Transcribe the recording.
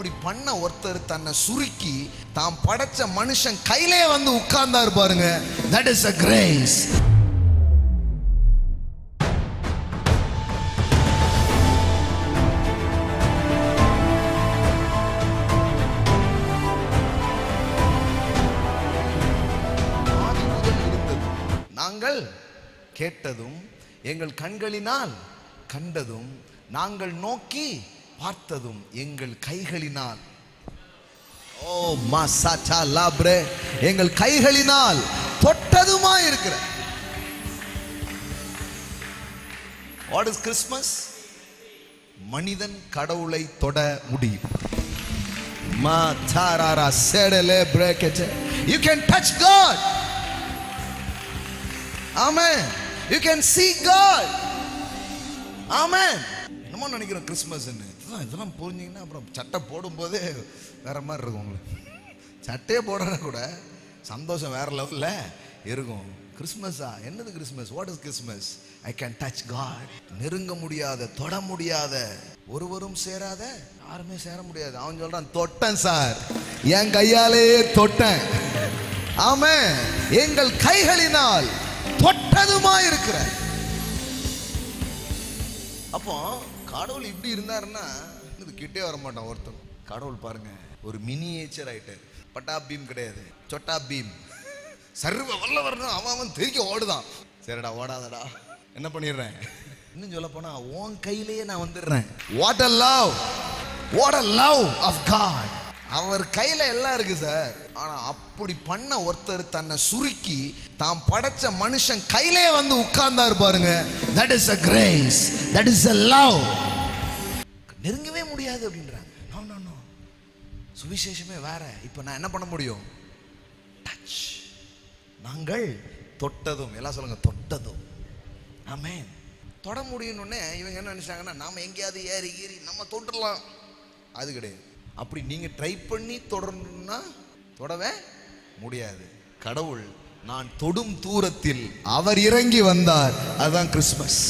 அப்படி பண்ண ஒருத்தர் தன்னை சுருக்கி தாம் படைச்ச மனுஷன் கையிலே வந்து உட்கார்ந்தாரு பாருங்க. That is a grace. நாங்கள் கேட்டதும் எங்கள் கண்களினால் கண்டதும் நாங்கள் நோக்கி பார்த்ததும் எங்கள் கைகளினால், ஓ மாசாச்சா லாப்ரே, எங்கள் கைகளினால் தொட்டதுமா இருக்கிற. What is Christmas? மனிதன் கடவுளை தொட முடியும். You can touch God. Amen. You can see God. Amen. என்னமோ நினைக்கிறோம் கிறிஸ்மஸ் இதெல்லாம் புரிஞ்சிங்கன்னா அப்புறம் சட்டை போடும்போதே வேற மாதிரி இருக்கும். உங்களுக்கு சட்டையே போடுறத கூட சந்தோஷம் வேற லெவல்ல இருக்கும். கிறிஸ்மஸா? என்னது Christmas? What is Christmas? I can touch God. நெருங்க முடியாத, தொட முடியாத, ஒருவரும் சேராத, யாருமே சேர முடியாது. அவன் சொல்றான், தொட்டேன் சார், என் கையாலேயே தொட்டேன். ஆமென். எங்கள் கைகளினால் தொட்டதுமா இருக்கிற. அப்போ கடவுள் இப்படி இருந்தாருன்னா இது கிட்டே வர மாட்டான் ஒருத்தர். கடவுள் பாருங்க ஒரு மினியேச்சர் ஆயிட்டார். பட்டா பீம் கிடையாது, சொட்டா பீம். சர்வ வல்லவர்னா அவன் தெரிக்க ஓடுதான். சரிடா ஓடாதடா, என்ன பண்ணிடுறேன், இன்னும் சொல்ல போனா உன் கையிலேயே நான் வந்துடுறேன். What a love, what a love of God. அவர் கையில எல்லாம் இருக்கு சார். ஆனா அப்படி பண்ண ஒருத்தர் தன்னை சுருக்கி தாம் படைச்ச மனுஷன் கையிலே வந்து உட்கார்ந்தாரு பாருங்க. That is a grace, that is a love. நெருங்கவே முடியாது அப்படின்றாங்க. நோ நோ நோ, சுவிசேஷமே வேற. இப்போ நான் என்ன பண்ண முடியும்? டச். நாங்கள் தொட்டதும், எல்லாம் சொல்லுங்க, தொட்டதும். ஆமென். தொட முடியும்னு இவங்க என்ன நினைச்சாங்கன்னா நாம எங்கேயாவது ஏறி ஏறி நம்ம தொட்டுடலாம். அது கிடையாது. அப்படி நீங்க ட்ரை பண்ணி தொடரணும்னா தொடவே முடியாது. கடவுள் நான் தொடும் தூரத்தில் அவர் இறங்கி வந்தார். அதுதான் கிறிஸ்மஸ்.